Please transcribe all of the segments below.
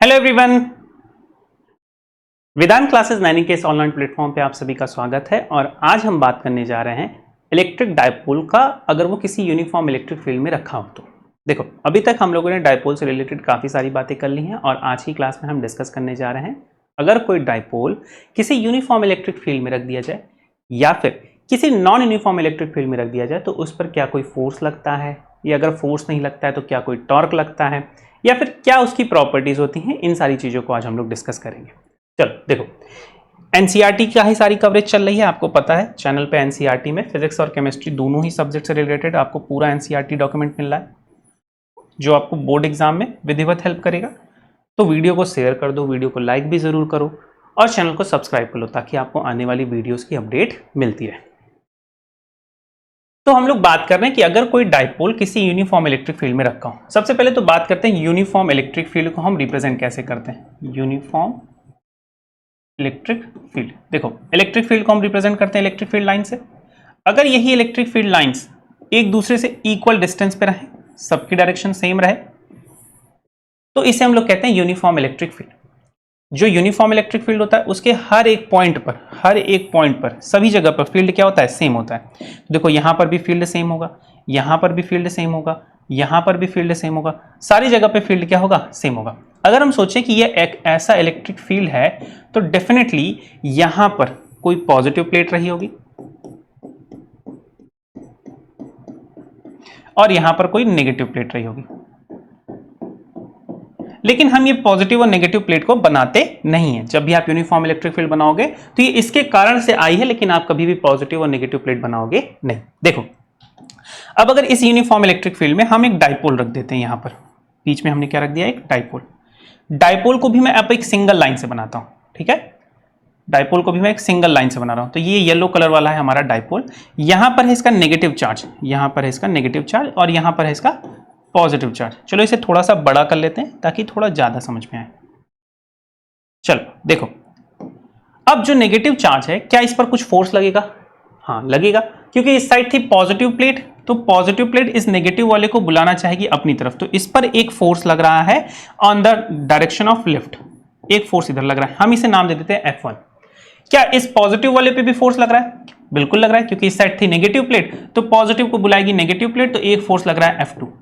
Hello everyone, वेदांत classes 9 के इस online platform पे आप सभी का स्वागत है। और आज हम बात करने जा रहे हैं इलेक्ट्रिक डायपोल का, अगर वो किसी यूनिफॉर्म इलेक्ट्रिक फील्ड में रखा हो तो। देखो, अभी तक हम लोगों ने डायपोल से रिलेटेड काफ़ी सारी बातें कर ली हैं और आज की क्लास में हम डिस्कस करने जा रहे हैं अगर कोई डायपोल किसी यूनिफॉर्म इलेक्ट्रिक फील्ड में रख दिया जाए या फिर किसी नॉन यूनिफॉर्म इलेक्ट्रिक फील्ड में रख दिया जाए तो उस पर क्या कोई फोर्स लगता है, या अगर फोर्स नहीं लगता है तो क्या कोई टॉर्क लगता है, या फिर क्या उसकी प्रॉपर्टीज होती हैं। इन सारी चीज़ों को आज हम लोग डिस्कस करेंगे। चलो देखो, एनसीईआरटी का ही सारी कवरेज चल रही है, आपको पता है चैनल पे एनसीईआरटी में फिजिक्स और केमिस्ट्री दोनों ही सब्जेक्ट से रिलेटेड आपको पूरा एनसीईआरटी डॉक्यूमेंट मिल रहा है जो आपको बोर्ड एग्जाम में विधिवत हेल्प करेगा। तो वीडियो को शेयर कर दो, वीडियो को लाइक भी जरूर करो और चैनल को सब्सक्राइब कर लो ताकि आपको आने वाली वीडियोस की अपडेट मिलती रहे। तो हम लोग बात कर रहे हैं कि अगर कोई डायपोल किसी यूनिफॉर्म इलेक्ट्रिक फील्ड में रखा हो। सबसे पहले तो बात करते हैं यूनिफॉर्म इलेक्ट्रिक फील्ड को हम रिप्रेजेंट कैसे करते हैं। यूनिफॉर्म इलेक्ट्रिक फील्ड, देखो इलेक्ट्रिक फील्ड को हम रिप्रेजेंट करते हैं इलेक्ट्रिक फील्ड लाइन से। अगर यही इलेक्ट्रिक फील्ड लाइंस एक दूसरे से इक्वल डिस्टेंस पे रहे, सबकी डायरेक्शन सेम रहे, तो इसे हम लोग कहते हैं यूनिफॉर्म इलेक्ट्रिक फील्ड। जो यूनिफॉर्म इलेक्ट्रिक फील्ड होता है उसके हर एक पॉइंट पर सभी जगह पर फील्ड क्या होता है, सेम होता है। देखो यहां पर भी फील्ड सेम होगा, यहां पर भी फील्ड सेम होगा, यहां पर भी फील्ड सेम होगा, सारी जगह पे फील्ड क्या होगा, सेम होगा। अगर हम सोचें कि यह एक ऐसा इलेक्ट्रिक फील्ड है तो डेफिनेटली यहां पर कोई पॉजिटिव प्लेट रही होगी और यहां पर कोई नेगेटिव प्लेट रही होगी। लेकिन हम ये पॉजिटिव और नेगेटिव प्लेट को बनाते नहीं है। जब भी आप यूनिफॉर्म इलेक्ट्रिक फील्ड बनाओगे तो ये इसके कारण से आई है, लेकिन आप कभी भी पॉजिटिव और नेगेटिव प्लेट बनाओगे नहीं। देखो, अब अगर इस यूनिफॉर्म इलेक्ट्रिक फील्ड में हम एक डायपोल रख देते हैं, यहां पर बीच में हमने क्या रख दिया, एक डायपोल। डायपोल को भी मैं अब एक सिंगल लाइन से बनाता हूं, ठीक है। डायपोल को भी मैं एक सिंगल लाइन से बना रहा हूं। तो ये येलो कलर वाला है हमारा डायपोल, यहां पर है इसका नेगेटिव चार्ज, यहां पर है इसका नेगेटिव चार्ज और यहां पर है इसका पॉजिटिव चार्ज। चलो इसे थोड़ा सा बड़ा कर लेते हैं ताकि थोड़ा ज्यादा समझ में आए। चलो देखो, अब जो नेगेटिव चार्ज है, क्या इस पर कुछ फोर्स लगेगा? हाँ लगेगा, क्योंकि इस साइड थी पॉजिटिव प्लेट, तो पॉजिटिव प्लेट इस नेगेटिव वाले को बुलाना चाहेगी अपनी तरफ, तो इस पर एक फोर्स लग रहा है on the direction of left. एक फोर्स इधर लग रहा है, हम इसे नाम दे देते हैं F1। क्या इस पॉजिटिव वाले पे भी फोर्स लग रहा है? बिल्कुल लग रहा है, क्योंकि इस साइड थी नेगेटिव प्लेट तो पॉजिटिव को बुलाएगी नेगेटिव प्लेट, तो एक फोर्स लग रहा है F2।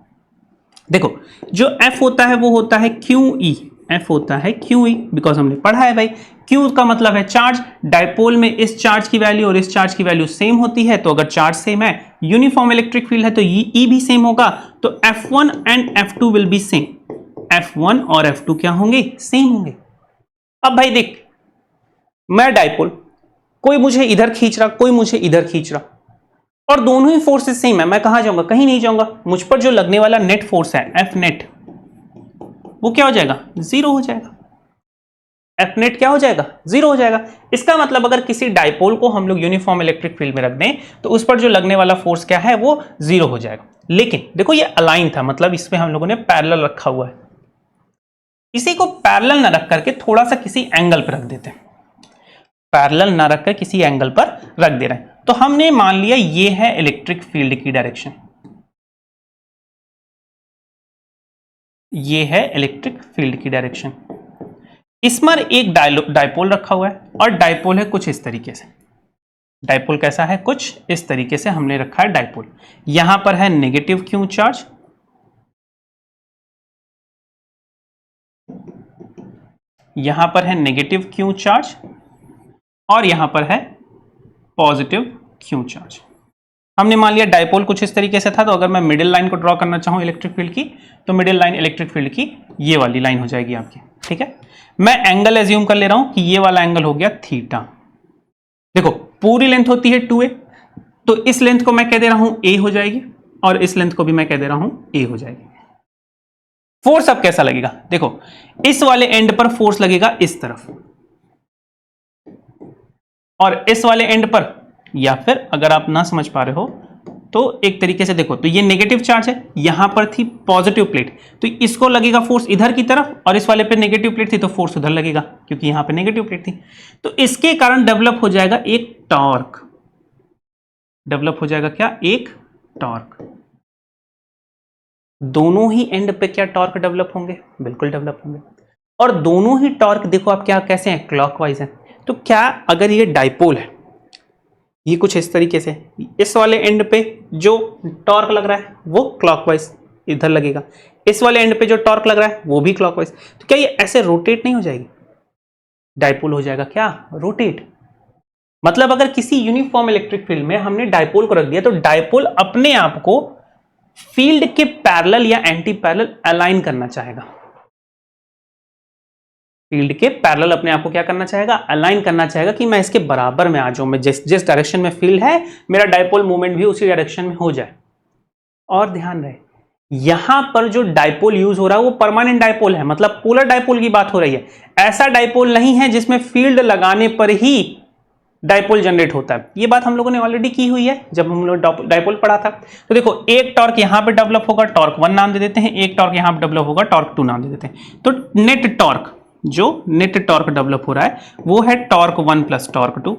देखो जो F होता है वो होता है QE, F होता है QE, बिकॉज हमने पढ़ा है भाई, Q का मतलब है चार्ज। डायपोल में इस चार्ज की वैल्यू और इस चार्ज की वैल्यू सेम होती है, तो अगर चार्ज सेम है, यूनिफॉर्म इलेक्ट्रिक फील्ड है, तो E भी सेम होगा, तो F1 and F2 will be same. F1 और F2 क्या होंगे, सेम होंगे। अब भाई देख, मैं डायपोल, कोई मुझे इधर खींच रहा, कोई मुझे इधर खींच रहा, और दोनों ही फोर्सेस सेम है, मैं कहां जाऊंगा, कहीं नहीं जाऊंगा। मुझ पर जो लगने वाला नेट फोर्स है F नेट, वो क्या हो जाएगा, जीरो हो जाएगा। F नेट क्या हो जाएगा, जीरो हो जाएगा। इसका मतलब अगर किसी डायपोल को हम लोग यूनिफॉर्म इलेक्ट्रिक फील्ड में रख दें तो उस पर जो लगने वाला फोर्स क्या है, वो जीरो हो जाएगा। लेकिन देखो ये अलाइन था, मतलब इसमें हम लोगों ने पैरेलल रखा हुआ है। इसी को पैरेलल ना रख करके थोड़ा सा किसी एंगल पर रख देते हैं, पैरेलल ना रखकर किसी एंगल पर रख दे रहे हैं। तो हमने मान लिया ये है इलेक्ट्रिक फील्ड की डायरेक्शन, ये है इलेक्ट्रिक फील्ड की डायरेक्शन। इस पर एक डायपोल रखा हुआ है और डायपोल है कुछ इस तरीके से। डायपोल कैसा है, कुछ इस तरीके से हमने रखा है डायपोल। यहां पर है नेगेटिव क्यू चार्ज, यहां पर है नेगेटिव क्यू चार्ज और यहां पर है पॉजिटिव क्यू चार्ज। हमने मान लिया डायपोल कुछ इस तरीके से था, तो अगर मैं मिडिल लाइन को ड्रॉ करना चाहूं इलेक्ट्रिक फील्ड की, तो मिडिल लाइन इलेक्ट्रिक फील्ड की ये वाली लाइन हो जाएगी आपकी, ठीक है। मैं एंगल एज्यूम कर ले रहा हूं कि ये वाला एंगल हो गया थीटा। देखो पूरी लेंथ होती है 2a, तो इस लेंथ को मैं कह दे रहा हूं a हो जाएगी और इस लेंथ को भी मैं कह दे रहा हूं a हो जाएगी। फोर्स अब कैसा लगेगा, देखो इस वाले एंड पर फोर्स लगेगा इस तरफ और इस वाले एंड पर, या फिर अगर आप ना समझ पा रहे हो तो एक तरीके से देखो, तो ये नेगेटिव चार्ज है, यहां पर थी पॉजिटिव प्लेट, तो इसको लगेगा फोर्स इधर की तरफ, और इस वाले पे नेगेटिव प्लेट थी तो फोर्स उधर लगेगा क्योंकि यहां पे नेगेटिव प्लेट थी। तो इसके कारण डेवलप हो जाएगा एक टॉर्क, डेवलप हो जाएगा क्या, एक टॉर्क। दोनों ही एंड पे क्या टॉर्क डेवलप होंगे, बिल्कुल डेवलप होंगे। और दोनों ही टॉर्क देखो आप क्या कैसे हैं, क्लॉकवाइज हैं। तो क्या अगर ये डाइपोल है, ये कुछ इस तरीके से, इस वाले एंड पे जो टॉर्क लग रहा है वो क्लॉकवाइज इधर लगेगा, इस वाले एंड पे जो टॉर्क लग रहा है वो भी क्लॉकवाइज, तो क्या ये ऐसे रोटेट नहीं हो जाएगी? डाइपोल हो जाएगा क्या? रोटेट। मतलब अगर किसी यूनिफॉर्म इलेक्ट्रिक फील्ड में हमने डाइपोल को रख दिया तो डाइपोल अपने आप को फील्ड के पैरेलल या एंटी पैरेलल अलाइन करना चाहेगा। फील्ड के पैरेलल अपने आप को क्या करना चाहेगा? अलाइन करना चाहेगा कि मैं इसके बराबर में आ जाऊं, मैं जिस डायरेक्शन में फील्ड है मेरा डाइपोल मूवमेंट भी उसी डायरेक्शन में हो जाए। और ध्यान रहे यहां पर जो डाइपोल यूज हो रहा है वो परमानेंट डाइपोल है, मतलब पोलर डाइपोल की बात हो रही है। ऐसा डाइपोल नहीं है जिसमें फील्ड लगाने पर ही डाइपोल जनरेट होता है। ये बात हम लोगों ने ऑलरेडी की हुई है जब हम लोग डाइपोल पढ़ा था। तो देखो एक टॉर्क यहां पे डेवलप होगा, टॉर्क 1 नाम दे देते हैं, एक टॉर्क यहां पे डेवलप होगा, टॉर्क 2 नाम दे देते हैं। तो नेट टॉर्क, जो नेट टॉर्क डेवलप हो रहा है वो है टॉर्क 1 प्लस टॉर्क 2।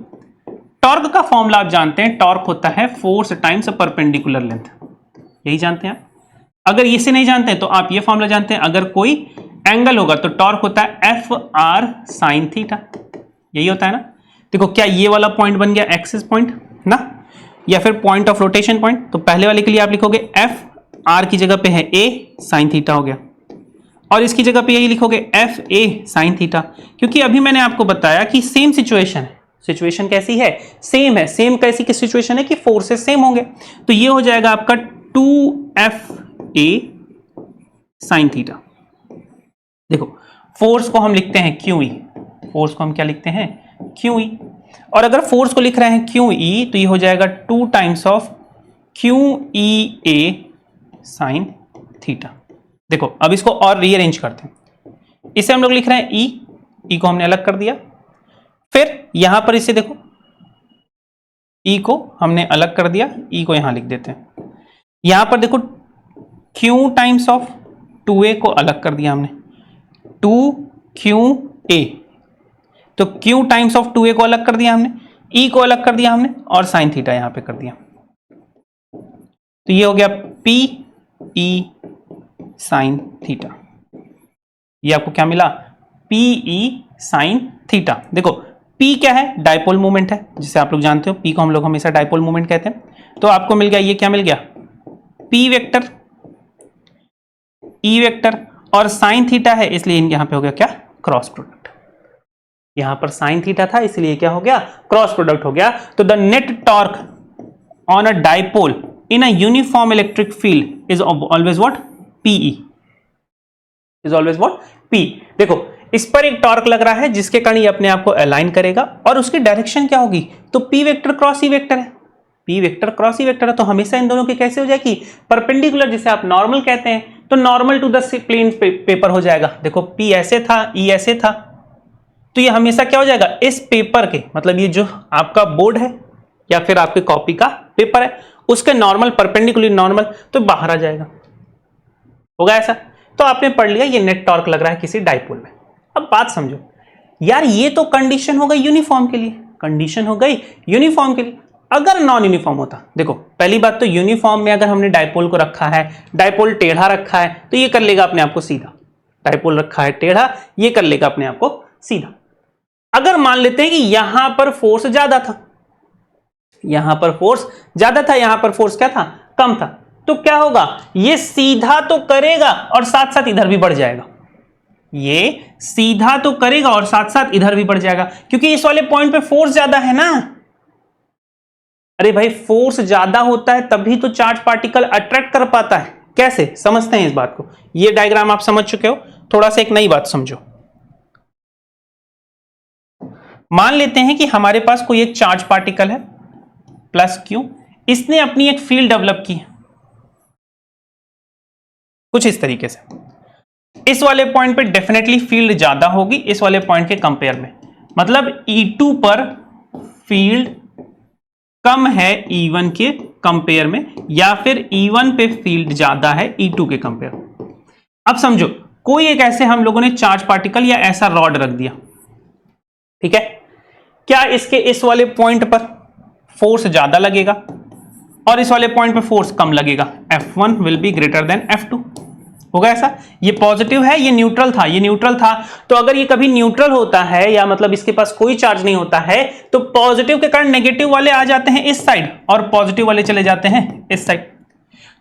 टॉर्क का फॉर्मूला आप जानते हैं, टॉर्क होता है फोर्स टाइम्स परपेंडिकुलर लेंथ, यही जानते हैं। अगर इसे नहीं जानते हैं तो आप ये फॉर्मूला जानते हैं, अगर कोई एंगल होगा तो टॉर्क होता है एफ आर साइन थीटा, यही होता है ना। देखो क्या ये वाला पॉइंट बन गया एक्सिस पॉइंट ना, या फिर पॉइंट ऑफ रोटेशन पॉइंट। तो पहले वाले के लिए आप लिखोगे एफ आर की जगह पे है ए साइन थीटा हो गया, और इसकी जगह पे यही लिखोगे एफ ए साइन थीटा, क्योंकि अभी मैंने आपको बताया कि सेम सिचुएशन है। सिचुएशन कैसी है? सेम है। सेम कैसी की सिचुएशन है कि फोर्सेस सेम होंगे, तो ये हो जाएगा आपका 2f a साइन थीटा। देखो फोर्स को हम लिखते हैं QE, फोर्स को हम क्या लिखते हैं? QE। और अगर फोर्स को लिख रहे हैं QE तो ये हो जाएगा 2 times of QEA sine theta. देखो अब इसको और रीअरेंज करते हैं, इसे हम लोग लिख रहे हैं E को हमने अलग कर दिया, फिर यहां पर इसे देखो E को हमने अलग कर दिया, E को यहां लिख देते हैं। यहां पर देखो Q टाइम्स ऑफ 2A को अलग कर दिया हमने, 2QA, तो Q टाइम्स ऑफ 2A को अलग कर दिया हमने, E को अलग कर दिया हमने, और साइन थीटा यहां पे कर दिया। तो ये हो गया PE साइन थीटा। ये आपको क्या मिला? PE sine theta. देखो P क्या है? डाइपोल मोमेंट है, जिसे आप लोग जानते हो, P को हम लोग हमेशा डाइपोल मोमेंट कहते हैं। तो आपको मिल गया, ये क्या मिल गया? P वेक्टर, E वेक्टर, और साइन थीटा है इसलिए यहां पे हो गया क्या? Cross product. यहां पर साइन थीटा था इसलिए क्या हो गया? क्रॉस प्रोडक्ट हो गया। तो the net torque on a dipole in a uniform electric field is always what? PE is always what? P। देखो इस पर एक टॉर्क लग रहा है जिसके कारण ये अपने आप को अलाइन करेगा, और उसकी डायरेक्शन क्या होगी? तो P vector cross E vector है, P vector cross E vector है, तो हमेशा इन दोनों की कैसे हो जाएगी? परपेंडिकुलर, जिसे आप नॉर्मल कहते हैं, तो normal to the plane paper हो जाएगा। देखो P ऐसे था, E ऐसे था, तो ये हमेशा क्या हो जाएगा? इस पेपर के, मतलब ये जो आपका बोर्ड है या फिर आपके कॉपी का पेपर है, उसके नॉर्मल परपेंडिकुलर नॉर्मल तो बाहर आ जाएगा, होगा ऐसा। तो आपने पढ़ लिया ये नेट टॉर्क लग रहा है किसी डाइपोल में। अब बात समझो यार, ये तो कंडीशन हो गई यूनिफॉर्म के लिए, कंडीशन हो गई यूनिफॉर्म के लिए। अगर नॉन यूनिफॉर्म होता, देखो पहली बात तो यूनिफॉर्म में अगर हमने डाइपोल को रखा है, डाइपोल टेढ़ा रखा है, तो ये कर लेगा अपने आप को सीधा। डाइपोल रखा है टेढ़ा, ये कर लेगा अपने आप को सीधा। अगर मान लेते हैं कि यहां पर फोर्स ज्यादा था, यहां पर फोर्स ज्यादा था, यहां पर फोर्स क्या था? कम था, तो क्या होगा? ये सीधा तो करेगा और साथ साथ इधर भी बढ़ जाएगा। ये सीधा तो करेगा और साथ साथ इधर भी बढ़ जाएगा, क्योंकि इस वाले पॉइंट पे फोर्स ज्यादा है ना। अरे भाई फोर्स ज्यादा होता है तभी तो चार्ज पार्टिकल अट्रैक्ट कर पाता है। कैसे? समझते हैं इस बात को। ये डायग्राम आप समझ चुके हो, थोड़ा सा एक नई बात समझो। मान लेते हैं कि हमारे पास कोई एक चार्ज पार्टिकल है प्लस Q, इसने अपनी एक फील्ड डेवलप की कुछ इस तरीके से। इस वाले पॉइंट पे डेफिनेटली फील्ड ज्यादा होगी इस वाले पॉइंट के कंपेयर में, मतलब E2 पर फील्ड कम है E1 के कंपेयर में, या फिर E1 पे फील्ड ज्यादा है E2 के कंपेयर। अब समझो कोई एक ऐसे हम लोगों ने चार्ज पार्टिकल या ऐसा रॉड रख दिया, ठीक है। क्या इसके इस वाले पॉइंट पर फोर्स ज्यादा लगेगा और इस वाले पॉइंट पर फोर्स कम लगेगा? F1 will be greater than F2, होगा ऐसा, ये पॉजिटिव है, ये न्यूट्रल था, ये न्यूट्रल था। तो अगर ये कभी न्यूट्रल होता है या मतलब इसके पास कोई चार्ज नहीं होता है तो पॉजिटिव के कारण नेगेटिव वाले आ जाते हैं इस साइड और पॉजिटिव वाले चले जाते हैं इस साइड।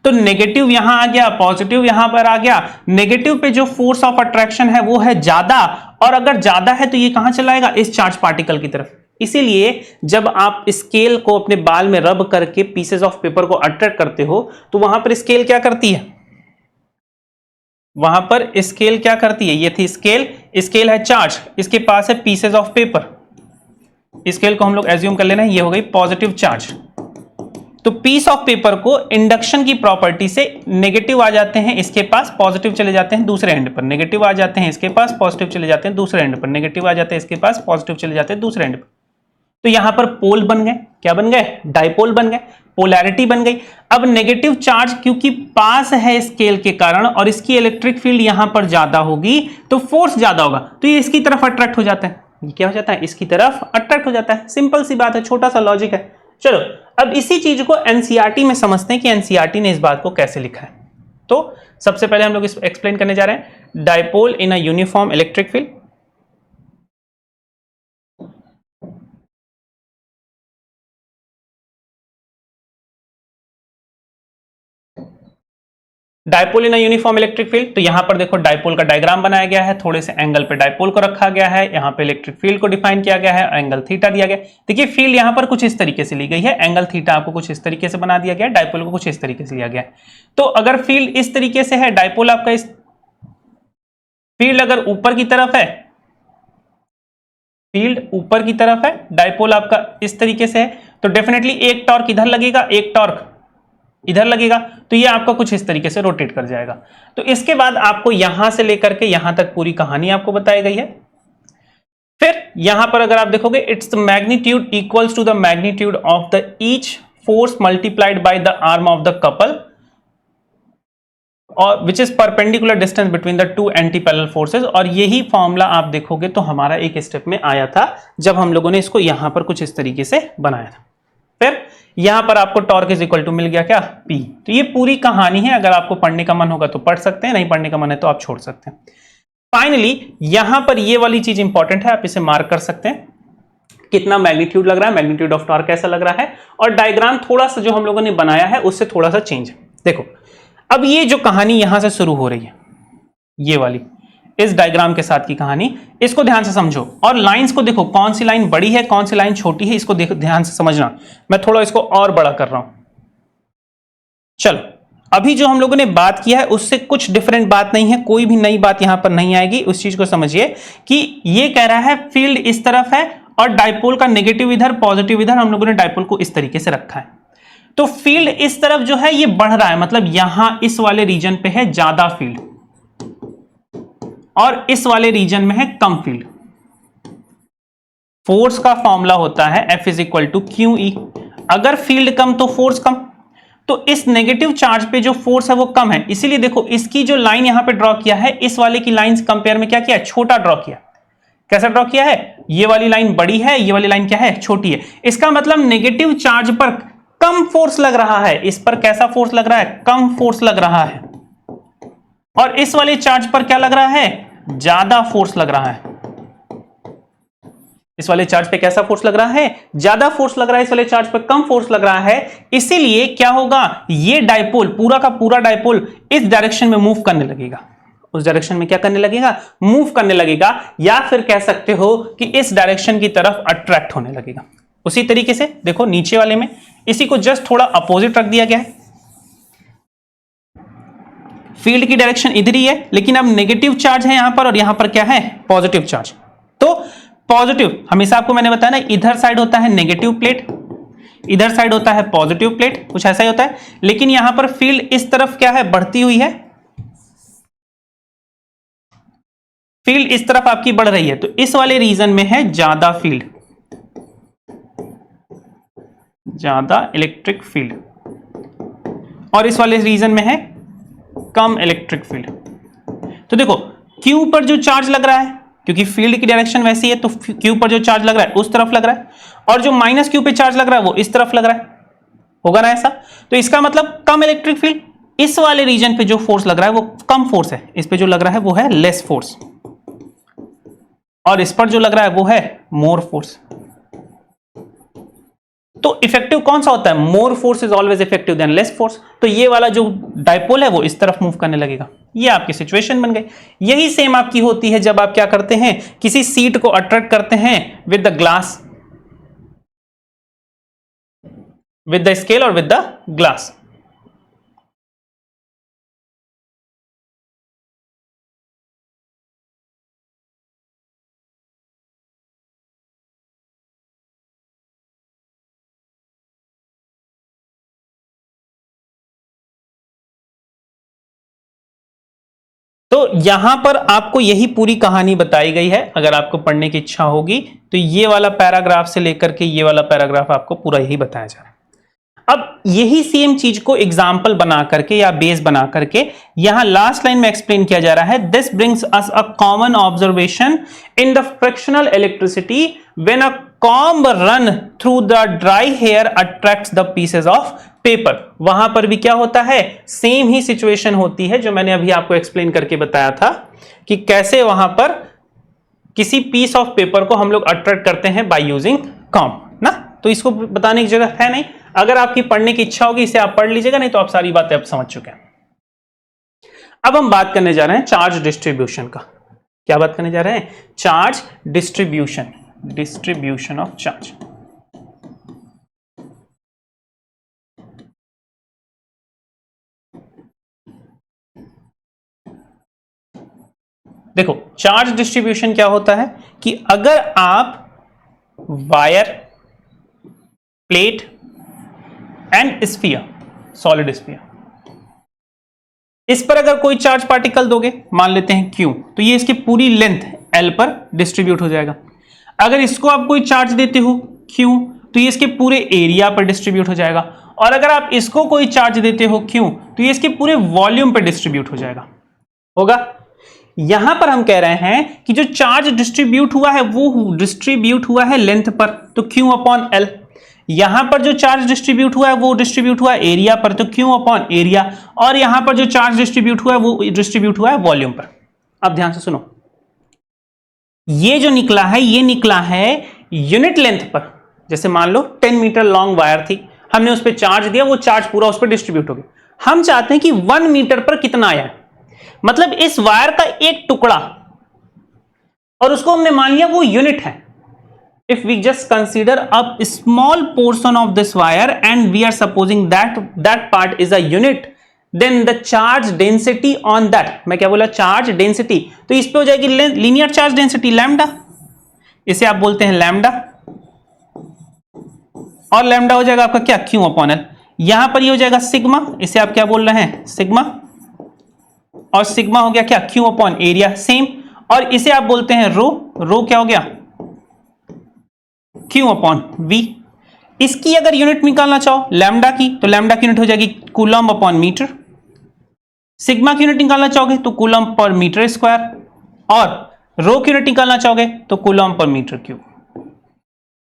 तो नेगेटिव यहां आ गया, पॉजिटिव यहां पर आ गया। नेगेटिव पे जो फोर्स ऑफ अट्रैक्शन है वो है ज्यादा, और अगर ज्यादा है तो ये कहां चला जाएगा, इस चार्ज पार्टिकल की तरफ। इसीलिए जब आप स्केल को अपने बाल में रब करके पीसेस ऑफ पेपर को अट्रैक्ट करते हो तो वहां पर स्केल क्या करती है, वहां पर स्केल क्या करती है, ये थी स्केल, स्केल है चार्ज, इसके पास है पीसेस ऑफ पेपर। स्केल को हम लोग एज्यूम कर लेना है ये हो गई पॉजिटिव चार्ज। तो पीस ऑफ पेपर को इंडक्शन की प्रॉपर्टी से नेगेटिव आ जाते हैं इसके पास, पॉजिटिव चले जाते हैं दूसरे एंड पर, नेगेटिव आ जाते हैं इसके पास, पॉजिटिव चले जाते हैं दूसरे एंड पर, नेगेटिव आ जाते हैं इसके पास, पॉजिटिव चले जाते हैं दूसरे एंड पर। तो यहां पर पोल बन गए, क्या बन गए, डाइपोल बन गए, पोलैरिटी बन गई। अब नेगेटिव चार्ज क्योंकि पास है स्केल के कारण और इसकी इलेक्ट्रिक फील्ड यहां पर ज्यादा होगी तो फोर्स ज्यादा होगा, तो ये इसकी तरफ अट्रैक्ट हो जाता है। ये क्या हो जाता है, इसकी तरफ अट्रैक्ट हो जाता है। सिंपल सी बात है, छोटा सा लॉजिक है। चलो अब इसी चीज को एनसीईआरटी में समझते हैं कि एनसीईआरटी ने इस बात को कैसे लिखा है। तो सबसे पहले हम लोग इस एक्सप्लेन करने जा रहे हैं, dipole in a uniform electric field. Dipole in a uniform electric field, तो यहां पर देखो डाइपोल का डायग्राम बनाया गया है, थोड़े से एंगल पे डाइपोल को रखा गया है, यहां पे इलेक्ट्रिक फील्ड को डिफाइन किया गया है, एंगल थीटा दिया गया। देखिए फील्ड यहां पर कुछ इस तरीके से ली गई है, एंगल थीटा आपको कुछ इस तरीके से बना दिया गया है, डाइपोल को कुछ इस तरीके से लिया गया है। तो अगर फील्ड इस तरीके से है, डाइपोल आपका इस फील्ड अगर ऊपर की तरफ है, फील्ड ऊपर की तरफ है, डाइपोल आपका इस तरीके से है, तो डेफिनेटली एक टॉर्क इधर लगेगा, एक टॉर्क इधर लगेगा, तो ये आपका कुछ इस तरीके से रोटेट कर जाएगा। तो इसके बाद आपको यहां से लेकर के यहां तक पूरी कहानी आपको बताई गई है। फिर यहां पर अगर आप देखोगे, it's the magnitude equals to the magnitude of the each force multiplied by the arm of the couple और which is perpendicular distance between the two anti parallel forces. और यही फॉर्मूला आप देखोगे तो हमारा एक स्टेप में आया था जब हम लोगों ने इसको यहां पर कुछ इस तरीके से बनाया था। फिर यहां पर आपको टॉर्क इज इक्वल टू मिल गया क्या, P। तो ये पूरी कहानी है, अगर आपको पढ़ने का मन होगा तो पढ़ सकते हैं, नहीं पढ़ने का मन है तो आप छोड़ सकते हैं। फाइनली यहां पर ये वाली चीज इंपॉर्टेंट है, आप इसे मार्क कर सकते हैं, कितना मैग्नीट्यूड लग रहा है, मैग्नीट्यूड ऑफ टॉर्क कैसा लग रहा है, और डायग्राम थोड़ा सा जो हम लोगों ने बनाया है उससे थोड़ा सा चेंज है। देखो अब ये जो कहानी यहां से शुरू हो रही है, ये वाली इस डायग्राम के साथ की कहानी, इसको ध्यान से समझो और लाइंस को देखो, कौन सी लाइन बड़ी है कौन सी लाइन छोटी है, इसको देखो ध्यान से समझना। मैं थोड़ा इसको और बड़ा कर रहा हूं। चलो अभी जो हम लोगों ने बात किया है उससे कुछ डिफरेंट बात नहीं है, कोई भी नई बात यहां पर नहीं आएगी। उस चीज को समझिए कि ये कह रहा है फील्ड इस तरफ है और डाइपोल का नेगेटिव इधर, पॉजिटिव इधर, हम लोगों ने डाइपोल को इस तरीके से रखा है। तो फील्ड इस तरफ जो है ये बढ़ रहा है, मतलब यहां इस वाले रीजन पे है ज्यादा फील्ड और इस वाले रीजन में है कम फील्ड। फोर्स का फॉर्मूला होता है F is equal to QE। अगर फील्ड कम तो फोर्स कम, तो इस नेगेटिव चार्ज पे जो फोर्स है वो कम है, इसीलिए देखो इसकी जो लाइन यहां पे ड्रॉ किया है, इस वाले की लाइन कंपेयर में क्या किया, छोटा ड्रॉ किया। कैसा ड्रॉ किया है, ये वाली लाइन बड़ी है, ये वाली लाइन क्या है, छोटी है। इसका मतलब नेगेटिव चार्ज पर कम फोर्स लग रहा है, इस पर कैसा फोर्स लग रहा है, कम फोर्स लग रहा है, और इस वाले चार्ज पर क्या लग रहा है, ज्यादा फोर्स लग रहा है। इस वाले चार्ज पे कैसा फोर्स लग रहा है, ज्यादा फोर्स लग रहा है, इस वाले चार्ज पे कम फोर्स लग रहा है। इसीलिए क्या होगा, ये डाइपोल पूरा का पूरा डाइपोल इस डायरेक्शन में मूव करने लगेगा, उस डायरेक्शन में क्या करने लगेगा, मूव करने लगेगा, या फिर कह सकते हो कि इस डायरेक्शन की तरफ अट्रैक्ट होने लगेगा। उसी तरीके से देखो नीचे वाले में इसी को जस्ट थोड़ा अपोजिट रख दिया गया है, फील्ड की डायरेक्शन इधर ही है, लेकिन अब नेगेटिव चार्ज है यहां पर और यहां पर क्या है, पॉजिटिव चार्ज। तो पॉजिटिव हमेशा आपको मैंने बताया ना, इधर साइड होता है नेगेटिव प्लेट, इधर साइड होता है पॉजिटिव प्लेट, कुछ ऐसा ही होता है। लेकिन यहां पर फील्ड इस तरफ क्या है, बढ़ती हुई है, फील्ड इस तरफ आपकी बढ़ रही है, तो इस वाले रीजन में है ज्यादा फील्ड, ज्यादा इलेक्ट्रिक फील्ड, और इस वाले रीजन में है कम इलेक्ट्रिक फील्ड। तो देखो Q पर जो चार्ज लग रहा है, क्योंकि फील्ड की डायरेक्शन वैसी है, तो Q पर जो चार्ज लग रहा है उस तरफ लग रहा है, और जो माइनस Q पे चार्ज लग रहा है वो इस तरफ लग रहा है, होगा ना ऐसा। तो इसका मतलब कम इलेक्ट्रिक फील्ड, इस वाले रीजन पे जो फोर्स लग रहा है वो कम फोर्स है, इस पे जो लग रहा है वो है लेस फोर्स, और इस पर जो लग रहा है वो है मोर फोर्स। तो इफेक्टिव कौन सा होता है? More force is always effective than less force. तो ये वाला जो डायपोल है वो इस तरफ मूव करने लगेगा। ये आपकी सिचुएशन बन गई। यही सेम आपकी होती है जब आप क्या करते हैं, किसी सीट को अट्रैक्ट करते हैं with the glass, with the scale और विद द ग्लास। तो यहां पर आपको यही पूरी कहानी बताई गई है। अगर आपको पढ़ने की इच्छा होगी तो ये वाला पैराग्राफ से लेकर के ये वाला पैराग्राफ आपको पूरा यही बताया जा रहा है। अब यही सेम चीज को एग्जाम्पल बना करके या बेस बना करके यहां लास्ट लाइन में एक्सप्लेन किया जा रहा है। This brings us a common observation in the frictional electricity when a comb run through the dry hair attracts the pieces of paper. वहां पर भी क्या होता है, सेम ही सिचुएशन होती है जो मैंने अभी आपको एक्सप्लेन करके बताया था कि कैसे वहां पर किसी पीस ऑफ पेपर को हम लोग अट्रैक्ट करते हैं बाय यूजिंग कॉम्ब ना। तो इसको बताने की जरूरत है नहीं, अगर आपकी पढ़ने की इच्छा होगी इसे आप पढ़ लीजिएगा, नहीं तो आप सारी बातें आप समझ चुके हैं। अब हम बात करने जा रहे हैं चार्ज डिस्ट्रीब्यूशन का। क्या बात करने जा रहे हैं? Charge distribution, distribution of charge. देखो चार्ज डिस्ट्रीब्यूशन क्या होता है कि अगर आप wire, plate and sphere, solid sphere, इस पर अगर कोई चार्ज पार्टिकल दोगे, मान लेते हैं Q, तो ये इसकी पूरी लेंथ L पर डिस्ट्रीब्यूट हो जाएगा। अगर इसको आप कोई चार्ज देते हो Q, तो ये इसके पूरे एरिया पर डिस्ट्रीब्यूट हो जाएगा। और अगर आप इसको कोई चार्ज देते हो Q, तो ये इसके पूरे वॉल्यूम पर डिस्ट्रीब्यूट हो जाएगा। होगा? यहां पर हम कह रहे हैं कि जो चार्ज डिस्ट्रीब्यूट हुआ है वो डिस्ट्रीब्यूट हुआ है लेंथ पर, तो Q अपॉन L। यहां पर जो चार्ज डिस्ट्रीब्यूट हुआ है वो डिस्ट्रीब्यूट हुआ है एरिया पर, तो Q अपॉन एरिया। और यहां पर जो चार्ज डिस्ट्रीब्यूट हुआ है वो डिस्ट्रीब्यूट हुआ है वॉल्यूम पर। अब ध्यान से सुनो, ये जो निकला है ये निकला है यूनिट लेंथ पर। जैसे मान लो 10 मीटर लॉन्ग वायर थी, हमने उस पर चार्ज दिया, वो चार्ज पूरा उस पर डिस्ट्रीब्यूट हो गया। हम चाहते हैं कि 1 मीटर पर कितना आया है, मतलब इस वायर का एक टुकड़ा, और उसको हमने मान लिया वो यूनिट है। If we just consider a small portion of this wire and we are supposing that part is a unit, then the charge density on that, मैं क्या बोला, चार्ज डेंसिटी, तो इस पे हो जाएगी लीनियर चार्ज डेंसिटी लैम्डा, इसे आप बोलते हैं लैम्डा, और लैम्डा हो जाएगा आपका क्या, Q अपॉन L। यहां पर ये हो जाएगा सिग्मा, इसे आप क्या बोल रहे हैं, सिग्मा, और सिग्मा हो गया क्या, Q अपॉन एरिया सेम, और इसे आप बोलते हैं रो, रो क्या हो गया, Q अपॉन V। इसकी अगर यूनिट निकालना चाहो लैम्डा की, तो लैम्डा की यूनिट हो जाएगी कूलम अपॉन मीटर। सिग्मा की यूनिट निकालना चाहोगे तो कूलम पर मीटर स्क्वायर, और रो की यूनिट निकालना चाहोगे तो coulomb per metre cube.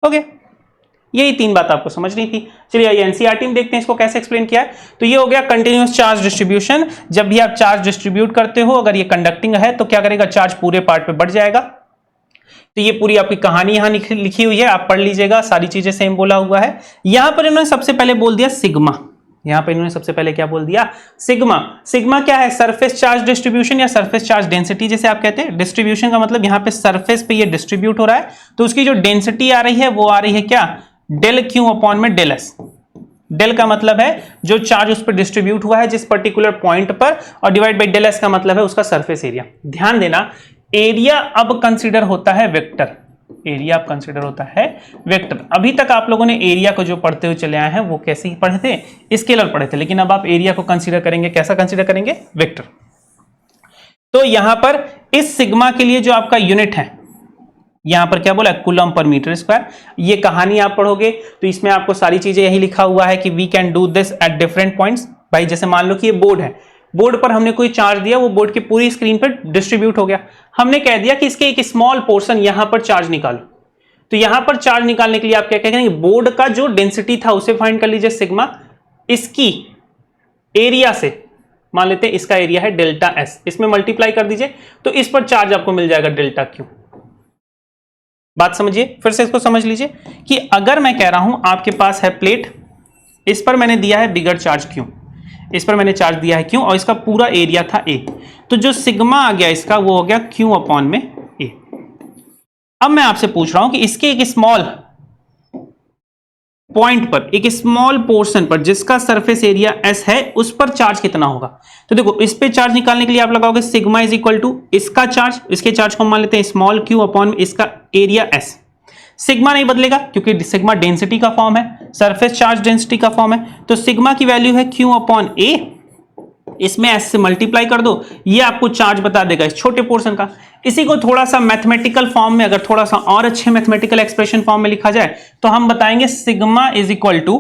Okay, यही 3 बात आपको समझनी थी। चलिए आइए एनसीईआरटी में देखते हैं इसको कैसे एक्सप्लेन किया है। तो ये हो गया कंटिन्यूअस चार्ज डिस्ट्रीब्यूशन। जब भी आप चार्ज डिस्ट्रीब्यूट करते हो, अगर ये कंडक्टिंग है तो क्या करेगा, चार्ज पूरे पार्ट पे बढ़ जाएगा। तो ये पूरी आपकी कहानी यहां लिखी हुई है, आप पढ़ लीजिएगा, सारी चीजें सेम बोला हुआ है। यहां पर इन्होंने सबसे पहले बोल दिया सिग्मा, यहां पर इन्होंने सबसे पहले क्या बोल दिया, सिग्मा। सिग्मा क्या है, सरफेस चार्ज डिस्ट्रीब्यूशन या सरफेस चार्ज डेंसिटी जैसे आप कहते हैं। डिस्ट्रीब्यूशन का मतलब यहां पे सरफेस पे ये डिस्ट्रीब्यूट हो रहा है, तो उसकी जो डेंसिटी आ रही है वो आ रही है क्या, डेल क्यू अपॉन में डेल एस। डेल का मतलब है जो चार्ज उस पर डिस्ट्रीब्यूट हुआ है जिस पर्टिकुलर पॉइंट पर, और डिवाइड बाई डेल एस का मतलब है उसका सरफेस एरिया। ध्यान देना, एरिया अब कंसीडर होता है वेक्टर, एरिया अब कंसीडर होता है वेक्टर। अभी तक आप लोगों ने एरिया को जो पढ़ते हुए चले आए हैं वो कैसे ही पढ़े थे, स्केलर पढ़े थे, लेकिन अब आप एरिया को कंसीडर करेंगे, कैसा कंसीडर करेंगे, वेक्टर। तो यहां पर इस सिग्मा के लिए जो आपका यूनिट है, यहां पर क्या बोला, कूलम पर मीटर स्क्वायर। ये कहानी आप पढ़ोगे तो इसमें आपको सारी चीजें यही लिखा हुआ है कि we can do this at different points. भाई जैसे मान लो कि ये बोर्ड है, बोर्ड पर हमने कोई चार्ज दिया, वो बोर्ड की पूरी स्क्रीन पर डिस्ट्रीब्यूट हो गया। हमने कह दिया कि इसके एक स्मॉल पोर्शन यहां पर चार्ज निकालो, तो यहां पर चार्ज निकालने के लिए आप क्या कहेंगे, बोर्ड का जो डेंसिटी था उसे फाइंड कर लीजिए सिग्मा, इसकी एरिया से मान लेते हैं इसका एरिया है डेल्टा एस, इसमें मल्टीप्लाई कर दीजिए तो इस पर चार्ज आपको मिल जाएगा डेल्टा क्यू। बात समझिए, फिर से इसको समझ लीजिए कि अगर मैं कह रहा हूं आपके पास है प्लेट, इस पर मैंने दिया है बिगर चार्ज क्यू, इस पर मैंने चार्ज दिया है क्यू और इसका पूरा एरिया था ए, तो जो सिग्मा आ गया इसका वो हो गया क्यू अपॉन में ए। अब मैं आपसे पूछ रहा हूं कि इसके एक स्मॉल पॉइंट पर, एक स्मॉल पोर्शन पर जिसका सरफेस एरिया एस है, उस पर चार्ज कितना होगा। तो देखो इस पे चार्ज निकालने के लिए आप लगाओगे सिग्मा इज इक्वल टू इसका चार्ज, इसके चार्ज को मान लेते हैं स्मॉल क्यू अपॉन इसका एरिया एस। सिग्मा नहीं बदलेगा क्योंकि सिग्मा डेंसिटी का फॉर्म है, सरफेस चार्ज डेंसिटी का फॉर्म है, तो सिग्मा की वैल्यू है क्यू अपॉन ए, इसमें एस से मल्टीप्लाई कर दो, ये आपको चार्ज बता देगा इस छोटे पोर्शन का। इसी को थोड़ा सा मैथमेटिकल फॉर्म में, अगर थोड़ा सा और अच्छे मैथमेटिकल एक्सप्रेशन फॉर्म में लिखा जाए तो हम बताएंगे सिग्मा इज इक्वल टू,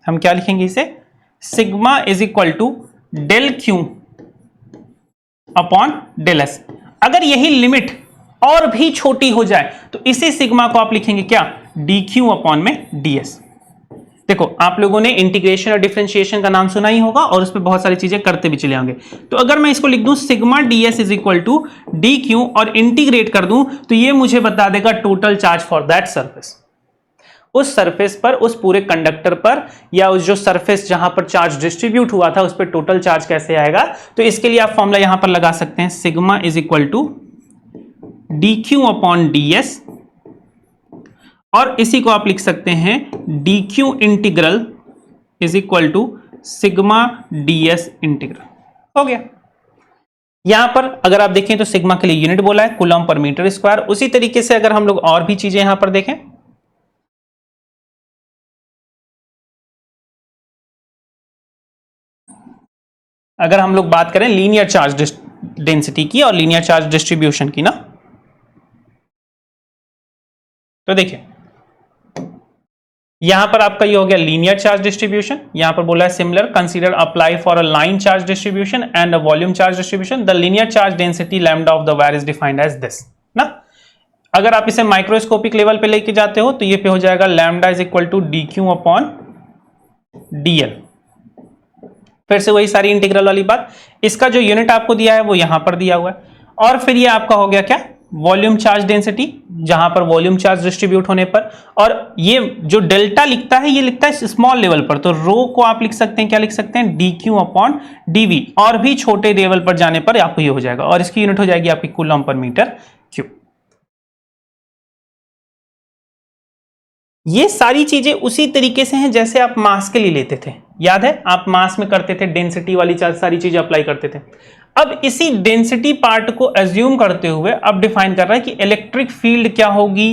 हम क्या लिखेंगे इसे, sigma is equal to del Q upon del s. अगर यही लिमिट और भी छोटी हो जाए तो इसी सिग्मा को आप लिखेंगे क्या, डी क्यू अपॉन में डी एस। देखो आप लोगों ने इंटीग्रेशन और डिफरेंशिएशन का नाम सुना ही होगा और उस पर बहुत सारी चीजें करते भी चले होंगे। तो अगर मैं इसको लिख दूं sigma D s is equal to d q और इंटीग्रेट कर दूं तो ये मुझे बता देगा total charge for that surface. उस सरफेस पर, उस पूरे कंडक्टर पर, या उस जो सरफेस जहां पर चार्ज डिस्ट्रीब्यूट हुआ था उस पर टोटल चार्ज कैसे आएगा। तो इसके लिए आप फॉर्मूला यहां पर लगा सकते हैं, sigma is equal to d q upon d s, और इसी को आप लिख सकते हैं d q integral is equal to sigma D s integral. हो गया। यहां पर अगर आप देखें तो सिग्मा के लिए यूनिट बोला है कूलम पर मीटर स्क्वायर। उसी तरीके से अगर हम लोग और भी चीजें यहां पर देखें, अगर हम लोग बात करें लीनियर चार्ज डेंसिटी की और लीनियर चार्ज डिस्ट्रीब्यूशन की ना, तो देखिए यहां पर आपका ये हो गया लीनियर चार्ज डिस्ट्रीब्यूशन। यहां पर बोला है similar consider apply for a line charge distribution and a volume charge distribution, the linear charge density lambda of the wire is defined as this ना। अगर आप इसे माइक्रोस्कोपिक लेवल पे लेके जाते हो तो ये पे हो जाएगा lambda is equal to d q upon d l. फिर से वही सारी इंटीग्रल वाली बात, इसका जो यूनिट आपको दिया है वो यहां पर दिया हुआ है, और फिर ये आपका हो गया क्या, वॉल्यूम चार्ज डेंसिटी, जहां पर वॉल्यूम चार्ज डिस्ट्रीब्यूट होने पर, और ये जो डेल्टा लिखता है ये लिखता है स्मॉल लेवल पर, तो रो को आप लिख सकते हैं, क्या लिख सकते हैं, डी क्यू अपॉन डीवी, और भी छोटे लेवल पर जाने पर आपको ये हो जाएगा, और इसकी यूनिट हो जाएगी आपकी कूलम पर मीटर क्यूब। ये सारी चीजें उसी तरीके से हैं जैसे आप मास के लिए लेते थे, याद है आप मास में करते थे, डेंसिटी वाली सारी चीजें अप्लाई करते थे। अब इसी डेंसिटी पार्ट को एज्यूम करते हुए अब डिफाइन कर रहा है कि इलेक्ट्रिक फील्ड क्या होगी।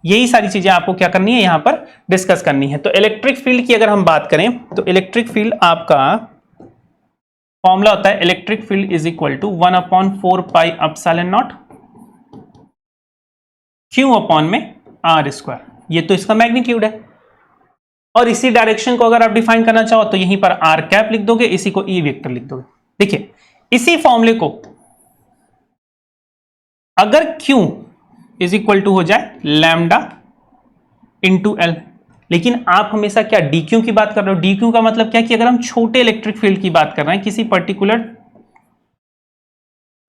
यही सारी चीजें आपको क्या करनी है, यहां पर डिस्कस करनी है। तो इलेक्ट्रिक फील्ड की अगर हम बात करें तो इलेक्ट्रिक फील्ड आपका फॉर्मूला होता है electric field is equal to 1/4 pi epsilon naught q upon में आर स्क्वायर। ये तो इसका मैग्नीट्यूड है, और इसी डायरेक्शन को अगर आप डिफाइन करना चाहो तो यहीं पर आर कैप लिख दोगे, इसी को ई वेक्टर लिख दोगे। देखिए इसी फॉर्मूले को अगर Q इज इक्वल टू हो जाए लैम्डा इंटू एल, लेकिन आप हमेशा क्या dq की बात कर रहे हो। dq का मतलब क्या कि अगर हम छोटे इलेक्ट्रिक फील्ड की बात कर रहे हैं किसी पर्टिकुलर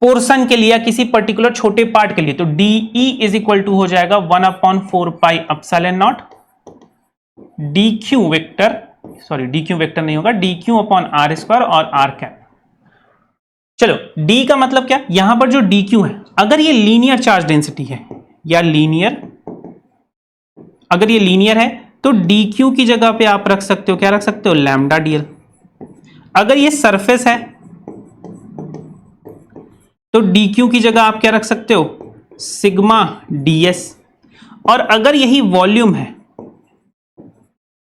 पोर्शन के लिए या किसी पर्टिकुलर छोटे पार्ट के लिए, तो dE इज इक्वल टू हो जाएगा 1/4 pi epsilon not dq vector, sorry dq vector नहीं होगा, dq अपॉन आर स्क्वायर और आर कैप। चलो d का मतलब क्या, यहां पर जो dq है अगर ये लीनियर चार्ज डेंसिटी है या लीनियर, अगर ये लीनियर है तो dq की जगह पे आप रख सकते हो, क्या रख सकते हो, लैम्डा dl। अगर ये सरफेस है तो dq की जगह आप क्या रख सकते हो, सिग्मा ds, और अगर यही वॉल्यूम है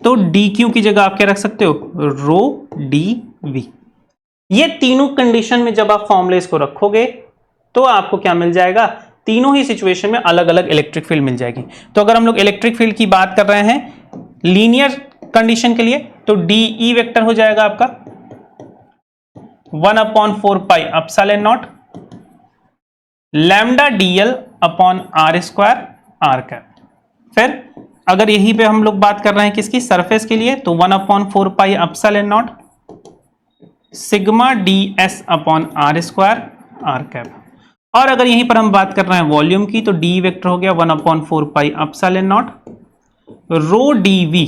तो dq की जगह आप क्या रख सकते हो, रो dv। ये तीनों कंडीशन में जब आप फॉर्मूले को रखोगे तो आपको क्या मिल जाएगा, तीनों ही सिचुएशन में अलग अलग इलेक्ट्रिक फील्ड मिल जाएगी। तो अगर हम लोग इलेक्ट्रिक फील्ड की बात कर रहे हैं लीनियर कंडीशन के लिए तो dE वेक्टर हो जाएगा आपका 1/4 pi epsilon naught lambda dl upon are square are cap. फिर अगर यहीं पे हम लोग बात कर रहे हैं किसकी, सरफेस के लिए, तो 1/4 pi epsilon naught sigma D S upon are square are cap. और अगर यहीं पर हम बात कर रहे हैं वॉल्यूम की, तो डी वेक्टर हो गया 1/4 pi epsilon naught rho D V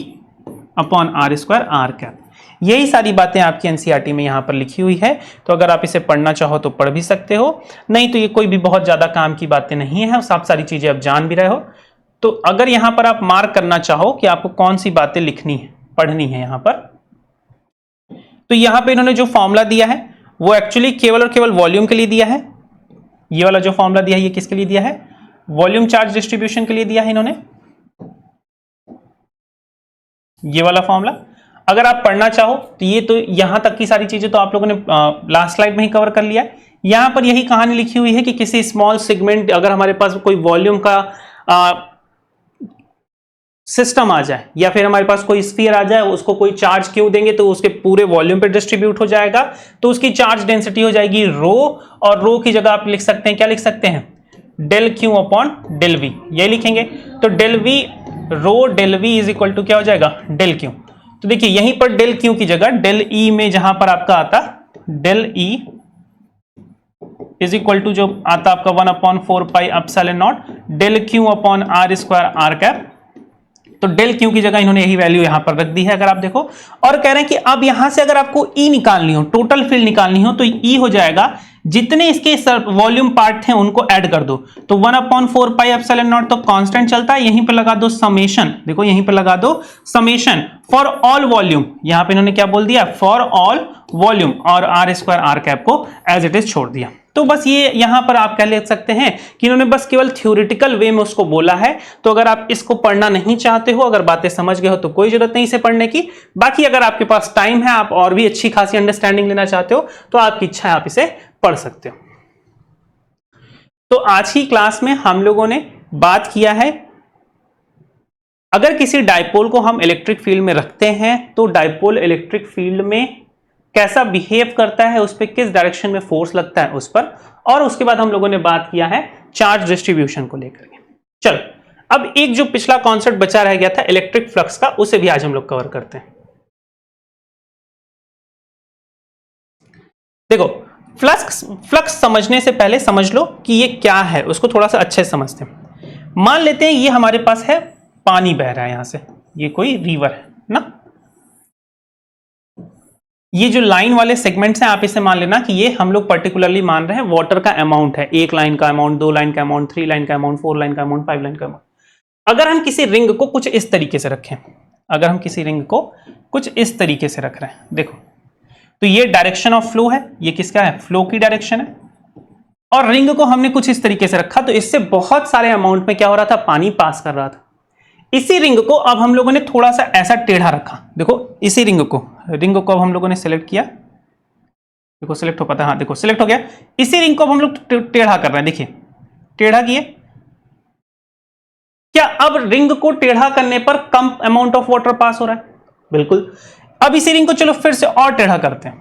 upon are square are cap. यही सारी बातें आपकी एनसीईआरटी में यहां पर लिखी हुई है, तो अगर आप इसे पढ़ना चाहो तो पढ़ भी सकते हो, नहीं तो ये कोई भी बहुत ज्यादा काम की बातें नहीं है, आप सारी चीजें आप जान भी रहे हो। तो अगर यहां पर आप मार्क करना चाहो कि आपको कौन सी बातें लिखनी है, पढ़नी है यहां पर, तो यहां पे इन्होंने जो फॉर्मूला दिया है वो एक्चुअली केवल और केवल वॉल्यूम के लिए दिया है। ये वाला जो फॉर्मूला दिया है ये किसके लिए दिया है? वॉल्यूम चार्ज डिस्ट्रीब्यूशन के लिए दिया है इन्होंने, ये वाला फॉर्मूला। अगर आप पढ़ना चाहो तो ये तो यहां तक की सारी चीजें तो आप लोगों ने लास्ट स्लाइड में ही कवर कर लिया है। यहां पर यही कहानी लिखी हुई है कि किसी स्मॉल सेगमेंट, अगर हमारे पास कोई वॉल्यूम का सिस्टम आ जाए या फिर हमारे पास कोई स्फीयर आ जाए, उसको कोई चार्ज क्यू देंगे तो उसके पूरे वॉल्यूम पे डिस्ट्रीब्यूट हो जाएगा, तो उसकी चार्ज डेंसिटी हो जाएगी रो, और रो की जगह आप लिख सकते हैं, क्या लिख सकते हैं? Del Q upon del V, ये लिखेंगे। तो del V rho del V is equal to क्या हो जाएगा? Del Q. तो देखिए यहीं पर डेल क्यू की जगह डेल ई में जहां पर आपका आता del E is equal to जो आता आपका 1/4 pi epsilon naught del Q upon are square are cap. तो डेल क्यू की जगह इन्होंने यही वैल्यू यहां पर रख दी है, अगर आप देखो। और कह रहे हैं कि अब यहां से अगर आपको ई निकालनी हो, टोटल फील्ड निकालनी हो, तो ई हो जाएगा जितने इसके वॉल्यूम पार्ट हैं उनको ऐड कर दो, तो 1/4 पाई एप्सिलॉन नॉट तो कांस्टेंट चलता है, यहीं पे लगा दो समेशन, देखो यहीं पे लगा दो समेशन फॉर ऑल वॉल्यूम। यहां पे इन्होंने क्या बोल दिया? फॉर ऑल वॉल्यूम, और आर स्क्वायर आर कैप को एज इट इज छोड़ दिया। तो बस ये यहां पर आप कह ले सकते हैं कि इन्होंने बस केवल थ्योरेटिकल वे में उसको बोला है। तो अगर आप इसको पढ़ना नहीं चाहते हो, अगर बातें समझ गए हो तो कोई जरूरत नहीं इसे पढ़ने की। बाकी अगर आपके पास टाइम है, आप और भी अच्छी खासी अंडरस्टैंडिंग लेना चाहते हो, तो आपकी इच्छा है, आप इसे पढ़ सकते हो। तो आज की क्लास में हम लोगों ने बात किया है, अगर किसी डायपोल को हम इलेक्ट्रिक फील्ड में रखते हैं तो डायपोल इलेक्ट्रिक फील्ड में कैसा बिहेव करता है, उस पर किस डायरेक्शन में फोर्स लगता है उस पर, और उसके बाद हम लोगों ने बात किया है चार्ज डिस्ट्रीब्यूशन को लेकर के। चलो अब एक जो पिछला कॉन्सेप्ट बचा रह गया था इलेक्ट्रिक फ्लक्स का, उसे भी आज हम लोग कवर करते हैं। देखो फ्लक्स समझने से पहले समझ लो कि ये क्या है, उसको थोड़ा सा अच्छे से समझते हैं। मान लेते हैं ये हमारे पास है पानी बह रहा है यहां से, ये कोई रिवर है ना, ये जो लाइन वाले सेगमेंट्स हैं आप इसे मान लेना कि ये हम लोग पर्टिकुलरली मान रहे हैं वाटर का अमाउंट है, 1 लाइन का अमाउंट, 2 लाइन का अमाउंट, 3 लाइन का अमाउंट, 4 लाइन का अमाउंट, 5 लाइन का अमाउंट। अगर हम किसी रिंग को कुछ इस तरीके से रखें, अगर हम किसी रिंग को कुछ इस तरीके से रख रहे हैं, देखो तो ये डायरेक्शन ऑफ फ्लो है, ये किसका है? फ्लो की डायरेक्शन है। और रिंग को हमने कुछ इस तरीके से रखा तो इससे बहुत सारे अमाउंट में क्या हो रहा था? पानी पास कर रहा था। इसी रिंग को अब हम लोगों ने थोड़ा सा ऐसा टेढ़ा रखा, देखो इसी रिंग को अब हम लोगों ने सिलेक्ट किया, देखो सिलेक्ट हो पाता है, हाँ देखो सिलेक्ट हो गया। इसी रिंग को अब हम लोग टेढ़ा कर रहे हैं, देखिए टेढ़ा किए, क्या अब रिंग को टेढ़ा करने पर कम अमाउंट ऑफ वाटर पास हो रहा है? बिल्कुल। अब इसी रिंग को चलो फिर से और टेढ़ा करते हैं,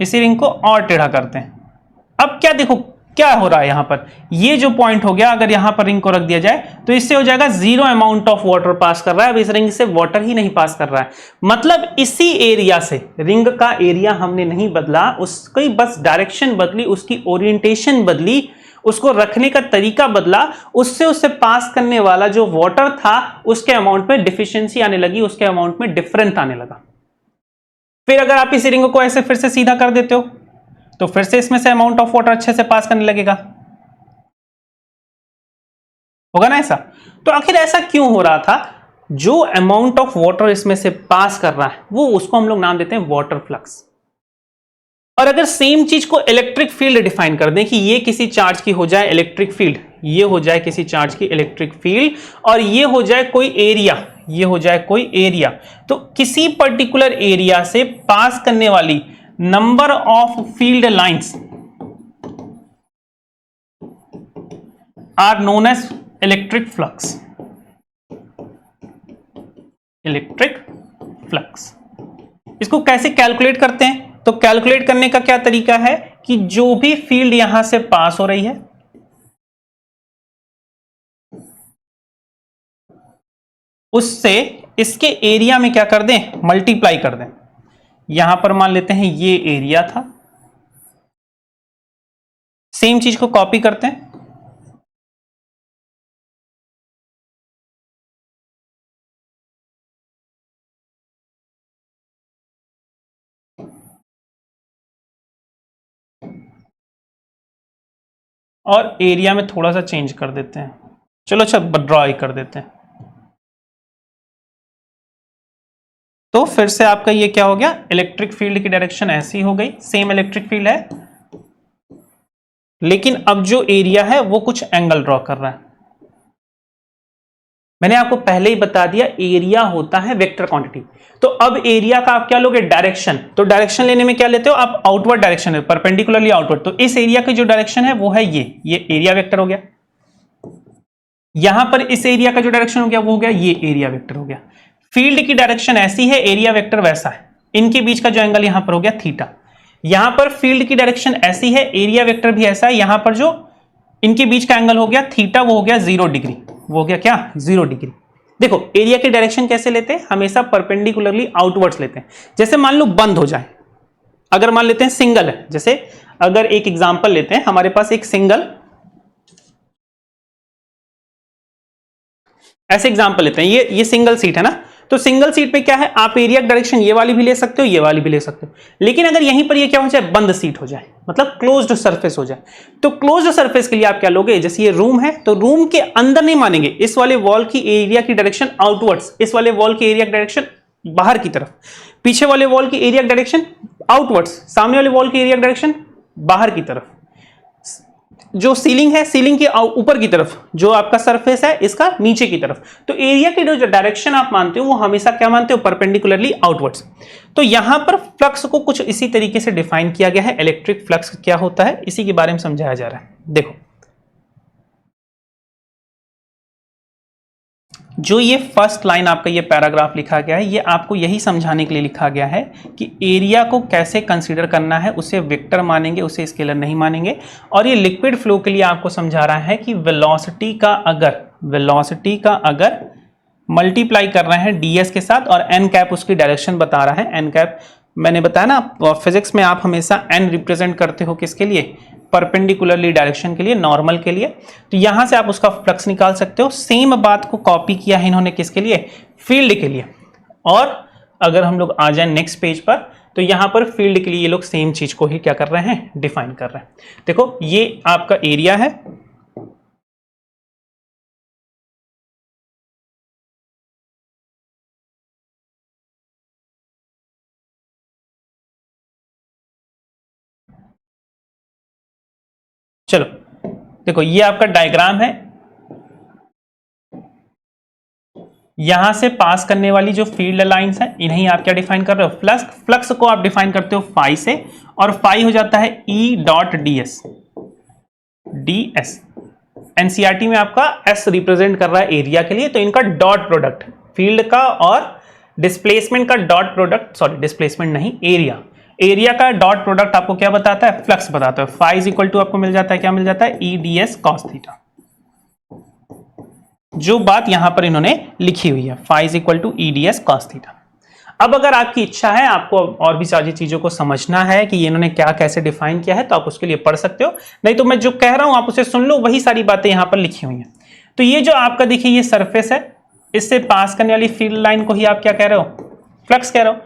इसी रिंग को और टेढ़ा करते हैं। अब क्या देखो क्या हो रहा है यहां पर, ये जो पॉइंट हो गया, अगर यहां पर रिंग को रख दिया जाए तो इससे हो जाएगा 0 अमाउंट ऑफ वाटर पास कर रहा है। अब इस रिंग से वाटर ही नहीं पास कर रहा है, मतलब इसी एरिया से, रिंग का एरिया हमने नहीं बदला, उसकी बस डायरेक्शन बदली, उसकी ओरिएंटेशन बदली, उसको रखने का तरीका बदला, उससे पास करने वाला जो वाटर था उसके अमाउंट में डिफिशियंसी आने लगी, उसके अमाउंट में डिफरेंट आने लगा। फिर अगर आप इसी रिंग को ऐसे फिर से सीधा कर देते हो तो फिर से इसमें से अमाउंट ऑफ वाटर अच्छे से पास करने लगेगा, होगा ना ऐसा? तो आखिर ऐसा क्यों हो रहा था? जो अमाउंट ऑफ वाटर इसमें से पास कर रहा है वो, उसको हम लोग नाम देते हैं वाटर फ्लक्स। और अगर सेम चीज को इलेक्ट्रिक फील्ड डिफाइन कर दें कि ये किसी चार्ज की हो जाए इलेक्ट्रिक फील्ड, ये हो जाए किसी चार्ज की इलेक्ट्रिक फील्ड, और ये हो जाए कोई एरिया, ये हो जाए कोई एरिया, तो किसी पर्टिकुलर एरिया से पास करने वाली number of field lines are known as electric flux. Electric flux इसको कैसे कैलकुलेट करते हैं? तो कैलकुलेट करने का क्या तरीका है कि जो भी फील्ड यहां से पास हो रही है उससे इसके एरिया में क्या कर दें, मल्टीप्लाई कर दें। यहां पर मान लेते हैं ये एरिया था, सेम चीज को कॉपी करते हैं, और एरिया में थोड़ा सा चेंज कर देते हैं। चलो अच्छा ड्रॉ ही कर देते हैं। तो फिर से आपका ये क्या हो गया, इलेक्ट्रिक फील्ड की डायरेक्शन ऐसी हो गई, सेम इलेक्ट्रिक फील्ड है, लेकिन अब जो एरिया है वो कुछ एंगल ड्रॉ कर रहा है। मैंने आपको पहले ही बता दिया एरिया होता है वेक्टर क्वांटिटी। तो अब एरिया का आप क्या लोगे, डायरेक्शन। तो डायरेक्शन लेने में क्या लेते हो आप, आउटवर्ड डायरेक्शन है, परपेंडिकुलरली आउटवर्ड। तो इस एरिया की जो डायरेक्शन है वो है ये एरिया वेक्टर हो गया। यहां पर इस एरिया का जो डायरेक्शन हो गया वो हो गया ये एरिया वेक्टर हो गया। फील्ड की डायरेक्शन ऐसी है, एरिया वेक्टर वैसा है, इनके बीच का जो एंगल यहां पर हो गया थीटा। यहां पर फील्ड की डायरेक्शन ऐसी है, एरिया वेक्टर भी ऐसा है, यहां पर जो इनके बीच का एंगल हो गया थीटा, वो हो गया 0 डिग्री, वो हो गया क्या 0 डिग्री। देखो एरिया की डायरेक्शन कैसे लेते हैं, हमेशा परपेंडिकुलरली आउटवर्ड्स लेते हैं। जैसे मान लो बंद हो जाए, अगर मान लेते हैं सिंगल है, जैसे अगर एक एग्जांपल लेते हैं, हमारे पास एक सिंगल ऐसे एग्जांपल लेते हैं, ये सिंगल सीट है ना। तो सिंगल सीट पे क्या है, आप एरिया डायरेक्शन ये वाली भी ले सकते हो, ये वाली भी ले सकते हो। लेकिन अगर यहीं पर ये क्या हो जाए, बंद सीट हो जाए, मतलब क्लोज्ड सरफेस हो जाए, तो क्लोज्ड सरफेस के लिए आप क्या लोगे, जैसे ये रूम है तो रूम के अंदर नहीं मानेंगे, इस वाले वॉल की एरिया की डायरेक्शन आउटवर्ड्स, इस वाले वॉल की एरिया डायरेक्शन बाहर की तरफ, पीछे वाले वॉल की एरिया डायरेक्शन आउटवर्ड्स, सामने वाले वॉल की एरिया डायरेक्शन बाहर की तरफ। जो सीलिंग है, सीलिंग के ऊपर की तरफ, जो आपका सरफेस है इसका नीचे की तरफ। तो एरिया की जो डायरेक्शन आप मानते हो वो हमेशा क्या मानते हो, परपेंडिकुलरली आउटवर्ड्स। तो यहां पर फ्लक्स को कुछ इसी तरीके से डिफाइन किया गया है, इलेक्ट्रिक फ्लक्स क्या होता है इसी के बारे में समझाया जा रहा है। देखो जो ये फर्स्ट लाइन आपका ये पैराग्राफ लिखा गया है, ये आपको यही समझाने के लिए लिखा गया है कि एरिया को कैसे कंसीडर करना है, उसे वेक्टर मानेंगे, उसे स्केलर नहीं मानेंगे। और ये लिक्विड फ्लो के लिए आपको समझा रहा है कि वेलोसिटी का अगर मल्टीप्लाई कर रहे हैं ds के साथ और n कैप उसकी डायरेक्शन बता रहा है, n कैप मैंने बताया ना, और फिजिक्स में आप हमेशा n रिप्रेजेंट करते हो किसके लिए, परपेंडिकुलरली डायरेक्शन के लिए, नॉर्मल के लिए। तो यहां से आप उसका फ्लक्स निकाल सकते हो। सेम बात को कॉपी किया है इन्होंने किसके लिए, फील्ड के लिए। और अगर हम लोग आ जाए नेक्स्ट पेज पर, तो यहां पर फील्ड के लिए ये लोग सेम चीज को ही क्या कर रहे हैं, डिफाइन कर रहे हैं। देखो ये आपका एरिया है, चलो देखो ये आपका डायग्राम है, यहां से पास करने वाली जो फील्ड लाइंस हैं इन्हें आप क्या डिफाइन कर रहे हो, फ्लक्स। फ्लक्स को आप डिफाइन करते हो फाई से, और फाई हो जाता है ई डॉट ds। एनसीईआरटी में आपका s रिप्रेजेंट कर रहा है एरिया के लिए, तो इनका डॉट प्रोडक्ट, फील्ड का और डिस्प्लेसमेंट का डॉट प्रोडक्ट, सॉरी डिस्प्लेसमेंट नहीं, एरिया का डॉट प्रोडक्ट आपको क्या बताता है, फ्लक्स बताता है। फाई इज इक्वल टू आपको मिल जाता है, क्या मिल जाता है, ई ds कॉस थीटा। जो बात यहां पर इन्होंने लिखी हुई है, phi is equal to E ds cos theta. अब अगर आपकी इच्छा है, आपको और भी सारी चीजों को समझना है कि ये इन्होंने क्या कैसे डिफाइन किया है, तो आप उसके लिए पढ़ सकते हो, नहीं तो मैं जो कह रहा हूं आप उसे सुन लो, वही सारी बातें यहां पर लिखी हुई हैं। तो ये जो आपका देखिए ये सरफेस है, इससे पास करने वाली फील्ड लाइन को ही आप क्या कह रहे हो, फ्लक्स कह रहे हो।